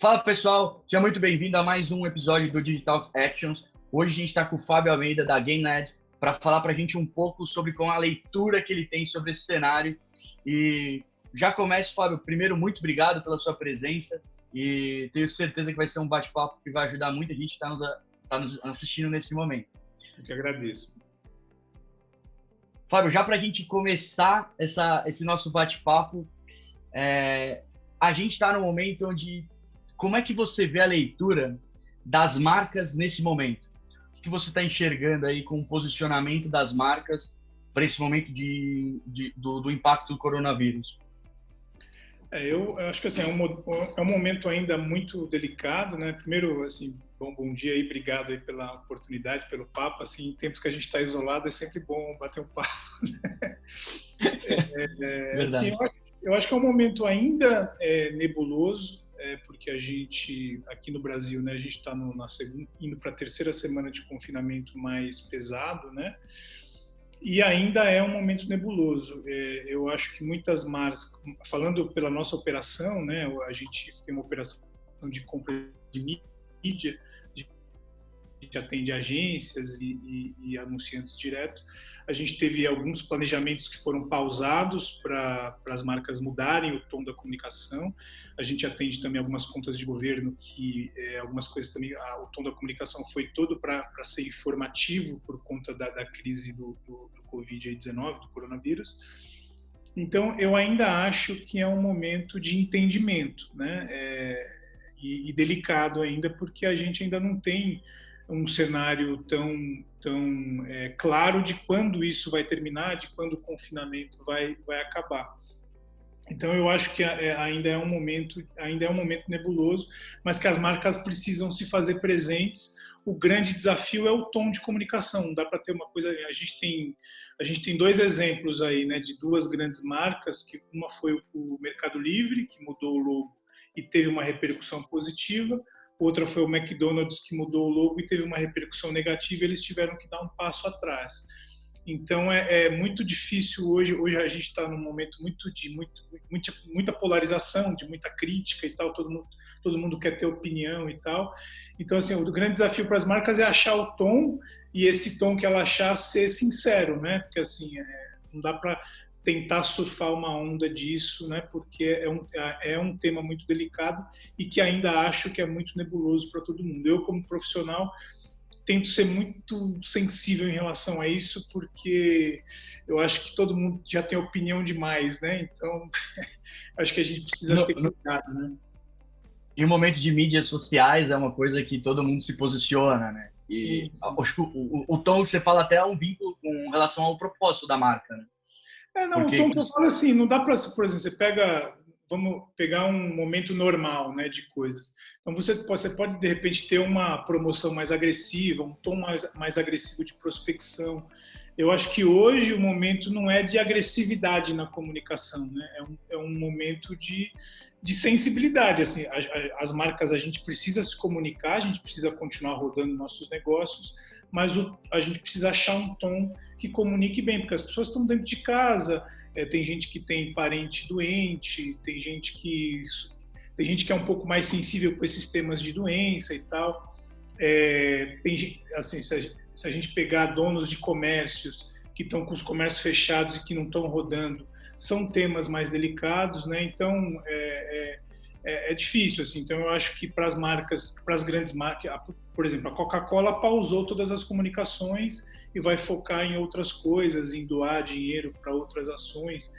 Fala pessoal, seja muito bem-vindo a mais um episódio do Digital Actions. Hoje a gente está com o Fábio Almeida da GameLad para falar para a gente um pouco sobre como a leitura que ele tem sobre esse cenário. E já começo, Fábio, primeiro, muito obrigado pela sua presença e tenho certeza que vai ser um bate-papo que vai ajudar muita gente que está nos assistindo nesse momento. Eu que agradeço. Fábio, já para a gente começar esse nosso bate-papo, a gente está no momento onde... Como é que você vê a leitura das marcas nesse momento? O que você está enxergando aí com o posicionamento das marcas para esse momento do impacto do coronavírus? Eu acho que assim, é um momento ainda muito delicado, né? Primeiro, assim, bom dia aí, obrigado aí pela oportunidade, pelo papo. Assim, em tempos que a gente está isolado, é sempre bom bater um papo. Né? Assim, eu acho que é um momento ainda nebuloso. Porque a gente, aqui no Brasil, né, a gente está indo para a terceira semana de confinamento mais pesado, né? E ainda é um momento nebuloso. Eu acho que muitas marcas, falando pela nossa operação, né, a gente tem uma operação de compra de mídia, a gente atende agências e anunciantes direto. A gente teve alguns planejamentos que foram pausados para as marcas mudarem o tom da comunicação. A gente atende também algumas contas de governo que algumas coisas também, o tom da comunicação foi todo para ser informativo por conta da crise do Covid-19, do coronavírus. Então, eu ainda acho que é um momento de entendimento, né? E delicado ainda, porque a gente ainda não tem um cenário tão claro de quando isso vai terminar, de quando o confinamento vai acabar. Então eu acho que ainda é um momento nebuloso, mas que as marcas precisam se fazer presentes. O grande desafio é o tom de comunicação. Não dá para ter uma coisa. A gente tem dois exemplos aí, né, de duas grandes marcas, que uma foi o Mercado Livre, que mudou o logo e teve uma repercussão positiva. Outra foi o McDonald's, que mudou o logo e teve uma repercussão negativa, eles tiveram que dar um passo atrás. Então, é muito difícil hoje a gente está num momento de muita polarização, de muita crítica e tal, todo mundo quer ter opinião e tal. Então, assim, o grande desafio para as marcas é achar o tom, e esse tom que ela achar ser sincero, né? Porque, assim, não dá para tentar surfar uma onda disso, né? Porque é um tema muito delicado e que ainda acho que é muito nebuloso para todo mundo. Eu, como profissional, tento ser muito sensível em relação a isso, porque eu acho que todo mundo já tem opinião demais, né? Então, acho que a gente precisa ter cuidado, né? E o momento de mídias sociais é uma coisa que todo mundo se posiciona, né? E acho que o tom que você fala até é um vínculo com relação ao propósito da marca, né? O tom que eu falo assim, não dá para, por exemplo, vamos pegar um momento normal, né, de coisas. Então você pode de repente ter uma promoção mais agressiva, um tom mais agressivo de prospecção. Eu acho que hoje o momento não é de agressividade na comunicação, né? É um momento de sensibilidade. Assim, as marcas, a gente precisa se comunicar, a gente precisa continuar rodando nossos negócios, mas a gente precisa achar um tom que comunique bem, porque as pessoas estão dentro de casa, tem gente que tem parente doente, tem gente que é um pouco mais sensível com esses temas de doença e tal. Assim, se a gente pegar donos de comércios que estão com os comércios fechados e que não estão rodando, são temas mais delicados, né? Então, é difícil, assim. Então, eu acho que para as marcas, para as grandes marcas, por exemplo, a Coca-Cola pausou todas as comunicações e vai focar em outras coisas, em doar dinheiro para outras ações,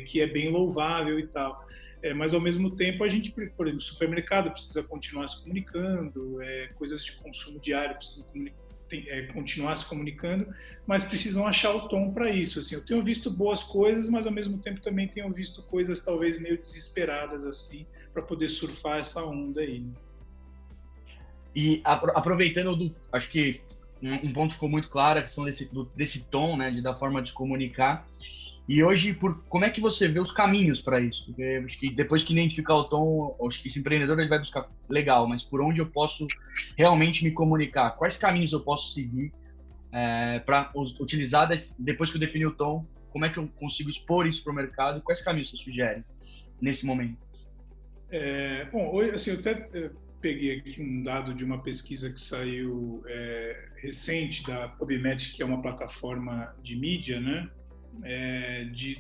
que é bem louvável e tal. Mas, ao mesmo tempo, a gente, por exemplo, o supermercado precisa continuar se comunicando, coisas de consumo diário precisam continuar se comunicando, mas precisam achar o tom para isso. Assim, eu tenho visto boas coisas, mas, ao mesmo tempo, também tenho visto coisas talvez meio desesperadas, assim, para poder surfar essa onda aí. Né? E aproveitando, acho que um ponto ficou muito claro, a questão desse tom, né, da forma de se comunicar. E hoje, como é que você vê os caminhos para isso? Porque acho que depois que identificar o tom, acho que esse empreendedor ele vai buscar, legal, mas por onde eu posso realmente me comunicar? Quais caminhos eu posso seguir para utilizar, depois que eu defini o tom, como é que eu consigo expor isso para o mercado? Quais caminhos você sugere nesse momento? Bom, hoje, assim, eu até peguei aqui um dado de uma pesquisa que saiu recente da PubMed, que é uma plataforma de mídia, né?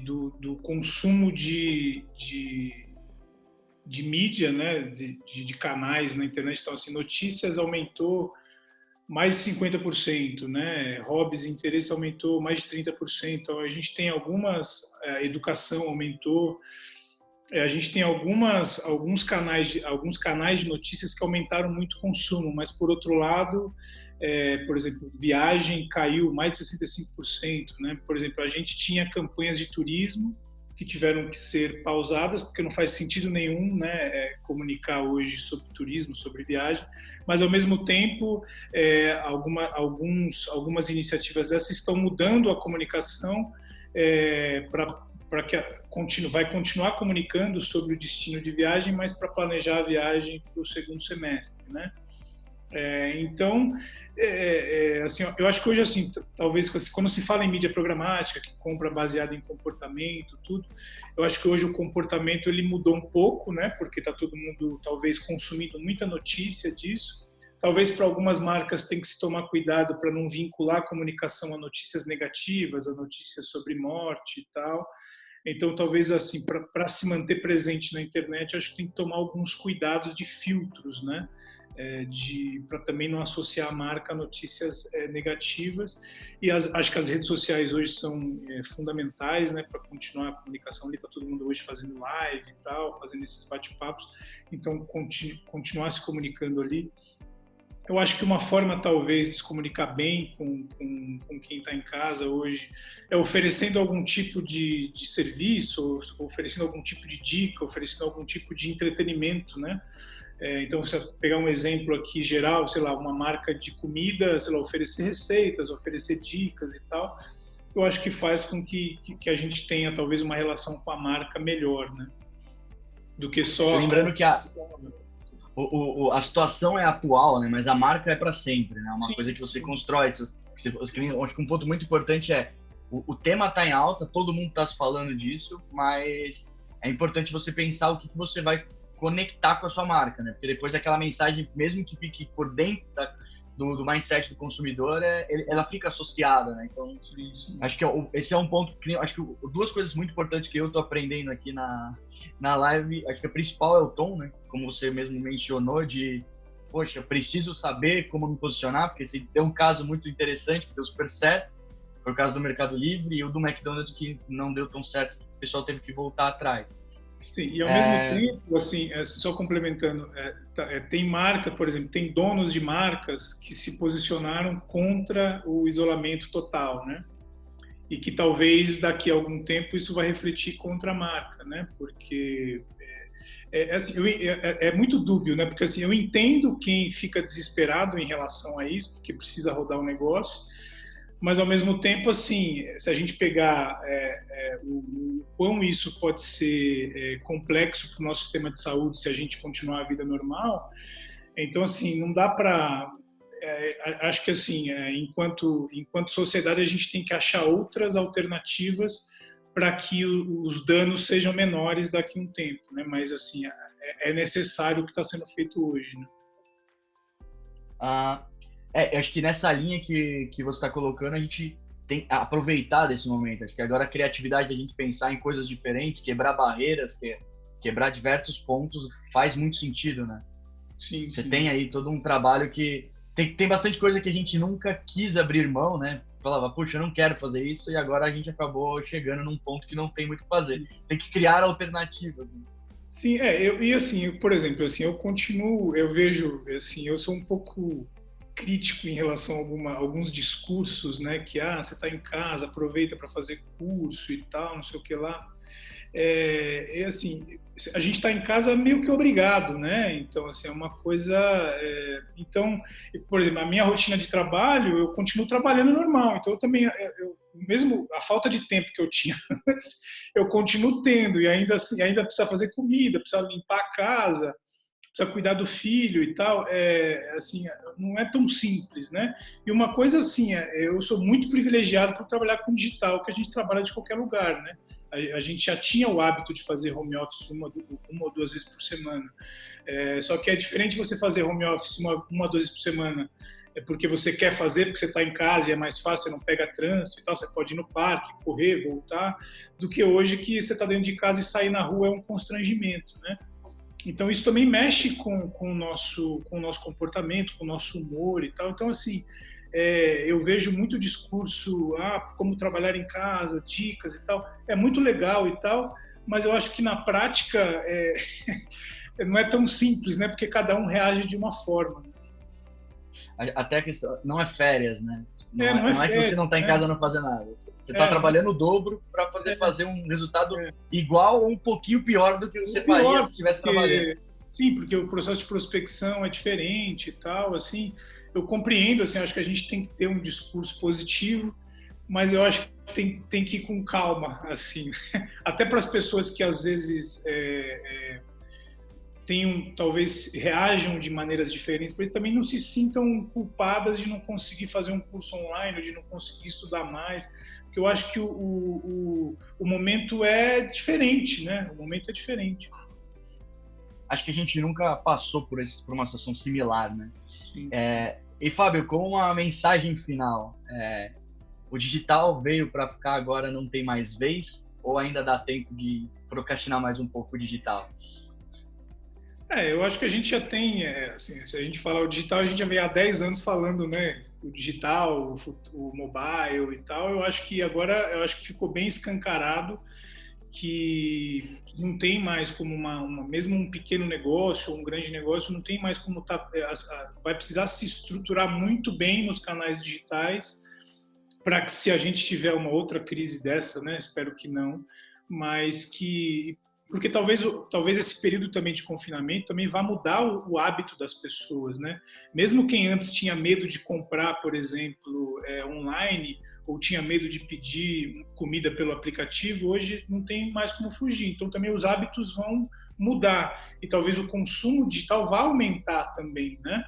Do consumo de mídia, né? De canais na internet. Então, assim, notícias aumentou mais de 50%, né? Hobbies e interesse aumentou mais de 30%. Então, a gente tem educação aumentou. A gente tem alguns canais de notícias que aumentaram muito o consumo, mas por outro lado, por exemplo, viagem caiu mais de 65%, né? Por exemplo, a gente tinha campanhas de turismo que tiveram que ser pausadas porque não faz sentido nenhum, né, comunicar hoje sobre turismo, sobre viagem, mas ao mesmo tempo algumas iniciativas dessas estão mudando a comunicação para que vai continuar comunicando sobre o destino de viagem, mas para planejar a viagem para o segundo semestre, né? Então, assim, eu acho que hoje, assim, talvez quando se fala em mídia programática, que compra baseada em comportamento, tudo, eu acho que hoje o comportamento ele mudou um pouco, né? Porque está todo mundo talvez consumindo muita notícia disso. Talvez para algumas marcas tem que se tomar cuidado para não vincular a comunicação a notícias negativas, a notícias sobre morte e tal. Então, talvez assim, para se manter presente na internet, acho que tem que tomar alguns cuidados de filtros, né? Para também não associar a marca a notícias negativas. E acho que as redes sociais hoje são fundamentais, né? Para continuar a comunicação ali, está todo mundo hoje fazendo live e tal, fazendo esses bate-papos. Então, continuar se comunicando ali. Eu acho que uma forma, talvez, de se comunicar bem com quem está em casa hoje é oferecendo algum tipo de serviço, oferecendo algum tipo de dica, oferecendo algum tipo de entretenimento, né? Então, se eu pegar um exemplo aqui geral, sei lá, uma marca de comida, sei lá, oferecer receitas, oferecer dicas e tal, eu acho que faz com que a gente tenha, talvez, uma relação com a marca melhor, né? Do que só... Lembrando que a situação é atual, né? Mas a marca é para sempre, né? Uma Sim. coisa que você constrói. Acho que um ponto muito importante é o tema está em alta, todo mundo está se falando disso, mas é importante você pensar o que você vai conectar com a sua marca, né? Porque depois aquela mensagem, mesmo que fique por dentro do mindset do consumidor, ela fica associada, né? Então, acho que esse é um ponto que acho que duas coisas muito importantes que eu tô aprendendo aqui na live, acho que a principal é o tom, né? Como você mesmo mencionou, poxa, preciso saber como me posicionar, porque se tem um caso muito interessante que deu super certo, foi o caso do Mercado Livre e o do McDonald's que não deu tão certo, o pessoal teve que voltar atrás. Sim, e ao mesmo tempo, assim, só complementando, tem marca, por exemplo, tem donos de marcas que se posicionaram contra o isolamento total, né? E que talvez daqui a algum tempo isso vai refletir contra a marca, né? Porque assim, é muito dúbio, né? Porque assim, eu entendo quem fica desesperado em relação a isso, porque precisa rodar o negócio, mas ao mesmo tempo, assim, se a gente pegar o quão isso pode ser complexo para o nosso sistema de saúde se a gente continuar a vida normal, então, assim, não dá para... acho que, assim, enquanto sociedade, a gente tem que achar outras alternativas para que os danos sejam menores daqui a um tempo, né? Mas, assim, é necessário o que está sendo feito hoje, né? Acho que nessa linha que você está colocando, a gente tem que aproveitar desse momento. Acho que agora a criatividade da gente pensar em coisas diferentes, quebrar barreiras, quebrar diversos pontos, faz muito sentido, né? Sim, Você tem aí todo um trabalho que... Tem bastante coisa que a gente nunca quis abrir mão, né? Falava, puxa, eu não quero fazer isso, e agora a gente acabou chegando num ponto que não tem muito o que fazer. Tem que criar alternativas, né? Sim, e assim, por exemplo, assim, eu vejo, assim, eu sou um pouco crítico em relação a alguns discursos, né, que você está em casa, aproveita para fazer curso e tal, não sei o que lá. Assim, a gente está em casa meio que obrigado, né? Então, assim, é uma coisa... então, por exemplo, a minha rotina de trabalho, eu continuo trabalhando normal. Então, eu também, mesmo a falta de tempo que eu tinha antes, eu continuo tendo. E ainda assim, ainda precisa fazer comida, precisa limpar a casa. precisa cuidar do filho e tal, assim, não é tão simples, né? E uma coisa assim, eu sou muito privilegiado por trabalhar com digital, que a gente trabalha de qualquer lugar, né? A gente já tinha o hábito de fazer home office uma ou duas vezes por semana. Só que é diferente você fazer home office uma ou duas vezes por semana porque você quer fazer, porque você está em casa e é mais fácil, você não pega trânsito e tal, você pode ir no parque, correr, voltar, do que hoje que você está dentro de casa e sair na rua é um constrangimento, né? Então isso também mexe com o nosso comportamento, com o nosso humor e tal. Então assim, eu vejo muito discurso, como trabalhar em casa, dicas e tal, é muito legal e tal, mas eu acho que na prática não é tão simples, né? Porque cada um reage de uma forma. Né? Até a questão, não é férias, né? Não é férias, que você não está em casa não fazer nada. Você está trabalhando o dobro para poder fazer um resultado igual ou um pouquinho pior do que você faria se estivesse trabalhando. Sim, porque o processo de prospecção é diferente e tal, assim. Eu compreendo, assim, acho que a gente tem que ter um discurso positivo, mas eu acho que tem que ir com calma, assim. Até para as pessoas que às vezes talvez reajam de maneiras diferentes, mas também não se sintam culpadas de não conseguir fazer um curso online, de não conseguir estudar mais, porque eu acho que o momento é diferente, né? O momento é diferente. Acho que a gente nunca passou por uma situação similar, né? E Fábio, com uma mensagem final, o digital veio para ficar agora, não tem mais vez, ou ainda dá tempo de procrastinar mais um pouco o digital? Eu acho que a gente já tem, assim, se a gente falar o digital, a gente já vem há 10 anos falando, né, o digital, o mobile e tal. Eu acho que agora, ficou bem escancarado que não tem mais como mesmo um pequeno negócio ou um grande negócio, não tem mais como vai precisar se estruturar muito bem nos canais digitais para que, se a gente tiver uma outra crise dessa, né, espero que não, mas porque talvez esse período também de confinamento também vá mudar o hábito das pessoas, né? Mesmo quem antes tinha medo de comprar, por exemplo, online, ou tinha medo de pedir comida pelo aplicativo, hoje não tem mais como fugir. Então também os hábitos vão mudar e talvez o consumo digital vá aumentar também, né?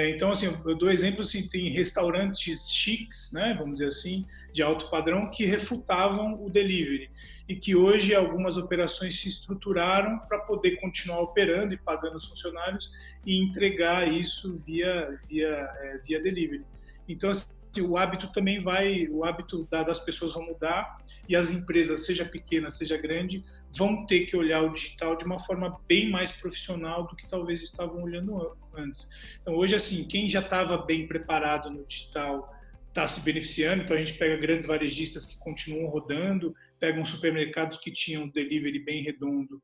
Então, assim, eu dou exemplo, assim, tem restaurantes chiques, né, vamos dizer assim, de alto padrão, que refutavam o delivery e que hoje algumas operações se estruturaram para poder continuar operando e pagando os funcionários e entregar isso via delivery. Então, assim, o hábito também o hábito das pessoas vai mudar e as empresas, seja pequena, seja grande, vão ter que olhar o digital de uma forma bem mais profissional do que talvez estavam olhando antes. Então, hoje, assim, quem já estava bem preparado no digital está se beneficiando. Então, a gente pega grandes varejistas que continuam rodando, pegam supermercados que tinham delivery bem redondo,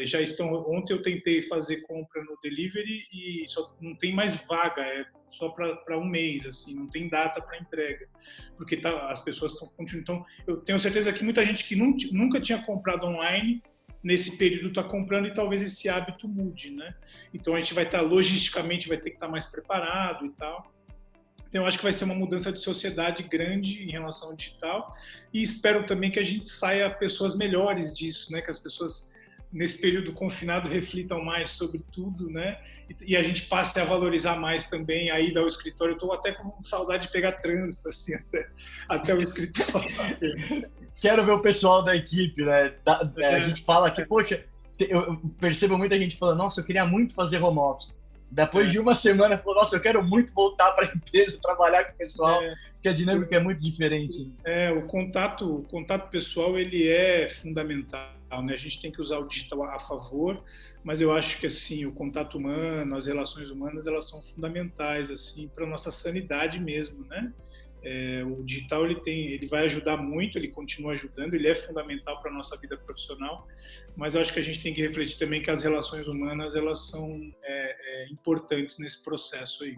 já estão. Ontem eu tentei fazer compra no delivery e só não tem mais vaga, só para um mês, assim, não tem data para entrega, porque as pessoas estão continuando. Então, eu tenho certeza que muita gente que nunca tinha comprado online nesse período está comprando e talvez esse hábito mude, né? Então a gente vai estar logisticamente vai ter que estar mais preparado e tal. Então, eu acho que vai ser uma mudança de sociedade grande em relação ao digital e espero também que a gente saia pessoas melhores disso, né? Que as pessoas, nesse período confinado, reflitam mais sobre tudo, né? E a gente passe a valorizar mais também a ida ao escritório. Eu estou até com saudade de pegar trânsito, assim, até o escritório. Quero ver o pessoal da equipe, né? A gente fala que, poxa, eu percebo muita gente falando, nossa, eu queria muito fazer home office. Depois de uma semana, falou, nossa, eu quero muito voltar para a empresa, trabalhar com o pessoal, porque a dinâmica é muito diferente. O contato pessoal, ele é fundamental, né? A gente tem que usar o digital a favor, mas eu acho que, assim, o contato humano, as relações humanas, elas são fundamentais, assim, para a nossa sanidade mesmo, né? O digital ele vai ajudar muito, ele continua ajudando, ele é fundamental para a nossa vida profissional, mas eu acho que a gente tem que refletir também que as relações humanas elas são importantes nesse processo aí.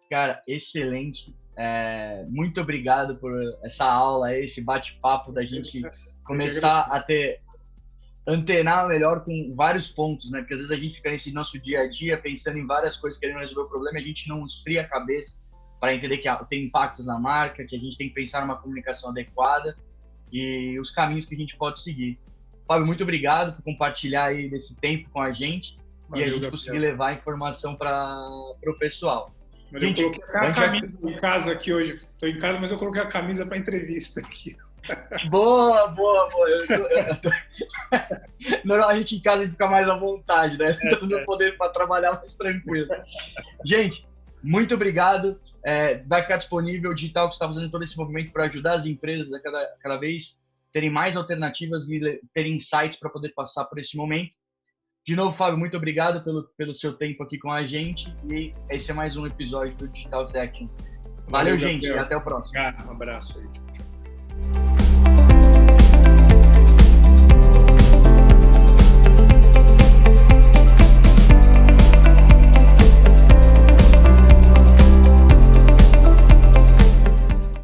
Cara, excelente. Muito obrigado por essa aula, esse bate-papo da gente começar a antenar melhor com vários pontos, né? Porque às vezes a gente fica nesse nosso dia a dia pensando em várias coisas, querendo resolver o problema, e a gente não esfria a cabeça para entender que tem impactos na marca, que a gente tem que pensar numa comunicação adequada e os caminhos que a gente pode seguir. Fábio, muito obrigado por compartilhar aí desse tempo com a gente. Valeu, e a gente Gabriel. conseguir levar a informação para o pessoal. Mas gente, eu coloquei a camisa em casa aqui hoje. Estou em casa, mas eu coloquei a camisa para entrevista aqui. Boa. Normal, a gente em casa a gente fica mais à vontade, né? No poder para trabalhar mais tranquilo. Gente, muito obrigado. Vai ficar disponível o digital que está fazendo todo esse movimento para ajudar as empresas a cada vez terem mais alternativas e terem insights para poder passar por esse momento. De novo, Fábio, muito obrigado pelo seu tempo aqui com a gente. E esse é mais um episódio do Digital Actions. Valeu, gente. E até o próximo. Um abraço aí.